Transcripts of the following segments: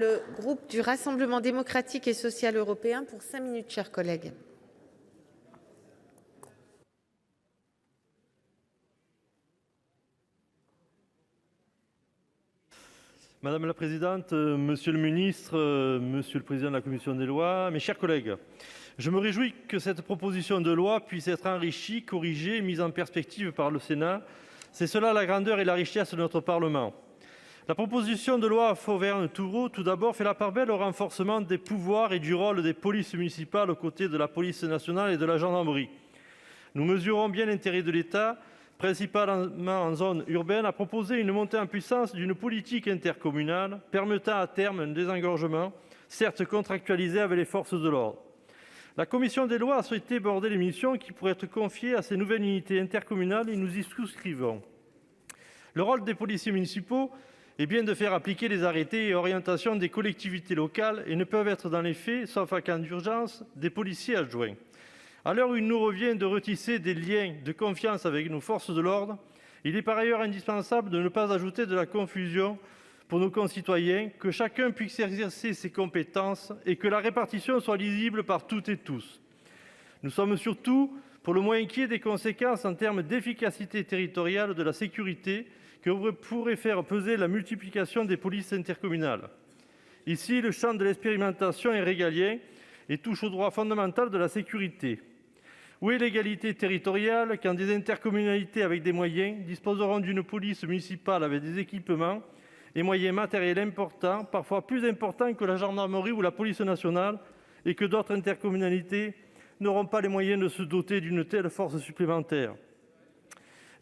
Le groupe du Rassemblement démocratique et social européen pour 5 minutes, chers collègues. Madame la présidente, monsieur le ministre, monsieur le président de la commission des lois, mes chers collègues, je me réjouis que cette proposition de loi puisse être enrichie, corrigée, mise en perspective par le Sénat. C'est cela la grandeur et la richesse de notre Parlement. La proposition de loi Fauvergue-Thourot, tout d'abord, fait la part belle au renforcement des pouvoirs et du rôle des polices municipales aux côtés de la police nationale et de la gendarmerie. Nous mesurons bien l'intérêt de l'État, principalement en zone urbaine, à proposer une montée en puissance d'une politique intercommunale permettant à terme un désengorgement, certes contractualisé avec les forces de l'ordre. La commission des lois a souhaité border les missions qui pourraient être confiées à ces nouvelles unités intercommunales et nous y souscrivons. Le rôle des policiers municipaux est bien de faire appliquer les arrêtés et orientations des collectivités locales et ne peuvent être dans les faits, sauf en cas d'urgence, des policiers adjoints. À l'heure où il nous revient de retisser des liens de confiance avec nos forces de l'ordre, il est par ailleurs indispensable de ne pas ajouter de la confusion pour nos concitoyens, que chacun puisse exercer ses compétences et que la répartition soit lisible par toutes et tous. Nous sommes surtout pour le moins inquiets des conséquences en termes d'efficacité territoriale de la sécurité que pourrait faire peser la multiplication des polices intercommunales. Ici, le champ de l'expérimentation est régalien et touche au droit fondamental de la sécurité. Où est l'égalité territoriale quand des intercommunalités avec des moyens disposeront d'une police municipale avec des équipements et moyens matériels importants, parfois plus importants que la gendarmerie ou la police nationale, et que d'autres intercommunalités n'auront pas les moyens de se doter d'une telle force supplémentaire?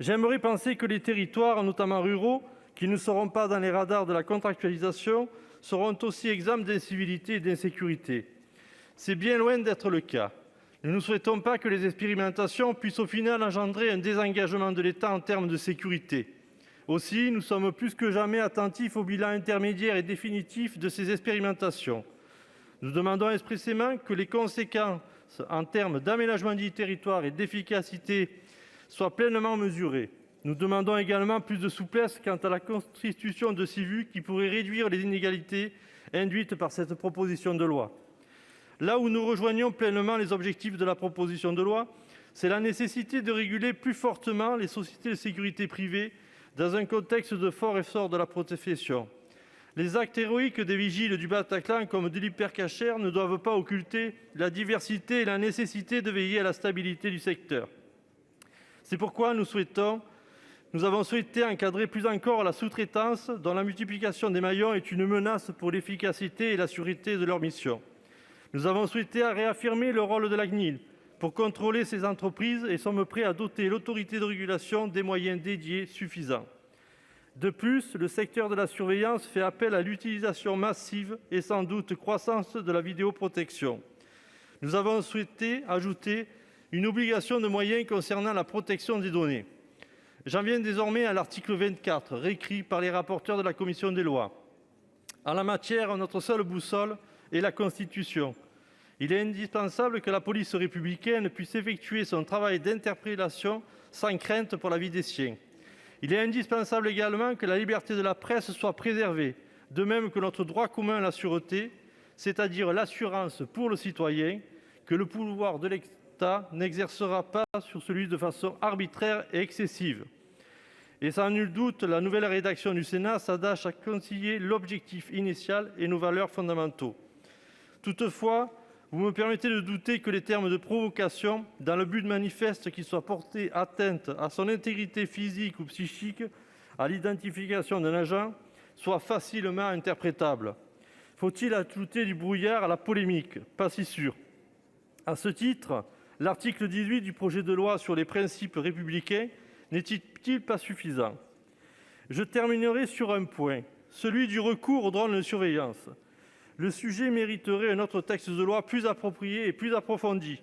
J'aimerais penser que les territoires, notamment ruraux, qui ne seront pas dans les radars de la contractualisation, seront aussi exempts d'incivilité et d'insécurité. C'est bien loin d'être le cas. Nous ne souhaitons pas que les expérimentations puissent au final engendrer un désengagement de l'État en termes de sécurité. Aussi, nous sommes plus que jamais attentifs au bilan intermédiaire et définitif de ces expérimentations. Nous demandons expressément que les conséquences en termes d'aménagement du territoire et d'efficacité soient pleinement mesurées. Nous demandons également plus de souplesse quant à la constitution de SIVU qui pourrait réduire les inégalités induites par cette proposition de loi. Là où nous rejoignons pleinement les objectifs de la proposition de loi, c'est la nécessité de réguler plus fortement les sociétés de sécurité privées dans un contexte de fort essor de la profession. Les actes héroïques des vigiles du Bataclan comme de l'Hypercacher ne doivent pas occulter la diversité et la nécessité de veiller à la stabilité du secteur. C'est pourquoi nous avons souhaité encadrer plus encore la sous-traitance, dont la multiplication des maillons est une menace pour l'efficacité et la sûreté de leur mission. Nous avons souhaité réaffirmer le rôle de la CNIL pour contrôler ces entreprises et sommes prêts à doter l'autorité de régulation des moyens dédiés suffisants. De plus, le secteur de la surveillance fait appel à l'utilisation massive et sans doute croissante de la vidéoprotection. Nous avons souhaité ajouter une obligation de moyens concernant la protection des données. J'en viens désormais à l'article 24, réécrit par les rapporteurs de la commission des lois. En la matière, notre seule boussole est la Constitution. Il est indispensable que la police républicaine puisse effectuer son travail d'interpellation sans crainte pour la vie des siens. Il est indispensable également que la liberté de la presse soit préservée, de même que notre droit commun à la sûreté, c'est-à-dire l'assurance pour le citoyen que le pouvoir de l'État n'exercera pas sur celui de façon arbitraire et excessive. Et sans nul doute, la nouvelle rédaction du Sénat s'attache à concilier l'objectif initial et nos valeurs fondamentaux. Toutefois, vous me permettez de douter que les termes de provocation, dans le but manifeste qu'il soit porté atteinte à son intégrité physique ou psychique, à l'identification d'un agent, soient facilement interprétables. Faut-il ajouter du brouillard à la polémique? Pas si sûr. À ce titre, l'article 18 du projet de loi sur les principes républicains n'est-il pas suffisant? Je terminerai sur un point, celui du recours aux drones de surveillance. Le sujet mériterait un autre texte de loi plus approprié et plus approfondi.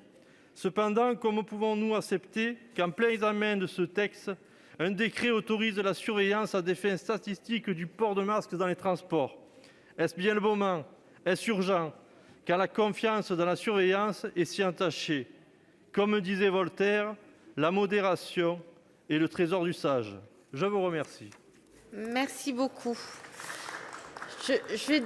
Cependant, comment pouvons-nous accepter qu'en plein examen de ce texte, un décret autorise la surveillance à des fins statistiques du port de masque dans les transports? Est-ce bien le moment? Est-ce urgent? Car la confiance dans la surveillance est si entachée. Comme disait Voltaire, la modération est le trésor du sage. Je vous remercie. Merci beaucoup. Je vais